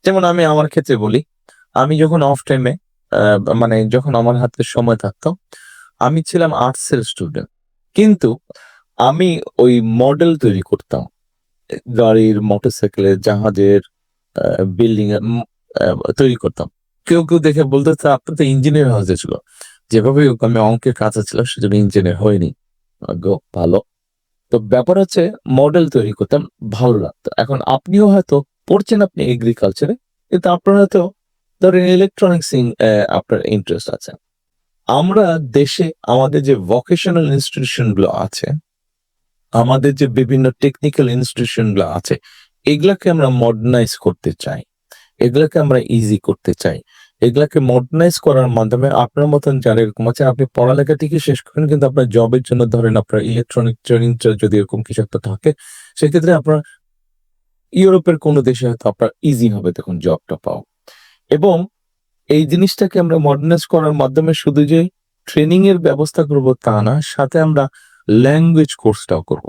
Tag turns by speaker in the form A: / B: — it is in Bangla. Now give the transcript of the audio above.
A: যেমন আমি আমার ক্ষেত্রে বলি, আমি যখন অফ টাইমে মানে যখন আমার হাতে সময় থাকতো, আমি ছিলাম আর্টসের স্টুডেন্ট। কিন্তু আমি ওই মডেল তৈরি করতাম। গাড়ির, মোটরসাইকেলের, জাহাজের, আ বিল্ডিং এর আ তৈরি করতাম। কেউ দেখে বলতো, "স্যার আপনি তো ইঞ্জিনিয়ার হওয়া উচিত ছিল।" যেভাবেই হোক আমি অঙ্কের কাঁচা ছিলাম সেজন্য ইঞ্জিনিয়ার হইনি। ভাগ্য ভালো। তো ব্যাপার হচ্ছে মডেল তৈরি করতাম, ভালো লাগতো। এখন আপনিও হয়তো পড়ছেন আপনি এগ্রিকালচারে, কিন্তু আপনার হয়তো ধরেন ইলেকট্রনিক্স আপনার ইন্টারেস্ট আছে। আমরা দেশে আমাদের যে ভোকেশনাল ইনস্টিটিউশন গুলো আছে, আমাদের যে বিভিন্ন টেকনিক্যাল ইনস্টিটিউশন গুলো আছে, এগুলাকে আমরা মডার্নাইজ করতে চাই। এগুলাকে আমরা ইজি করতে চাই। এগুলাকে মডার্নাইজ করার মাধ্যমে আপনার মতন যারা এরকম আছে, আপনি পড়ালেখা ঠিকই শেষ করেন কিন্তু আপনার জবের জন্য ধরেন আপনার ইলেকট্রনিক ট্রেনিংটা যদি এরকম কিছু একটা থাকে, সেক্ষেত্রে আপনার ইউরোপের কোন দেশে হয়তো আপনার ইজি হবে তখন জবটা পাওয়া। এবং এই জিনিসটাকে আমরা মডার্নাইজ করার মাধ্যমে শুধু যে ট্রেনিং এর ব্যবস্থা করব তা না, সাথে আমরা ল্যাঙ্গুয়েজ কোর্সটাও করব।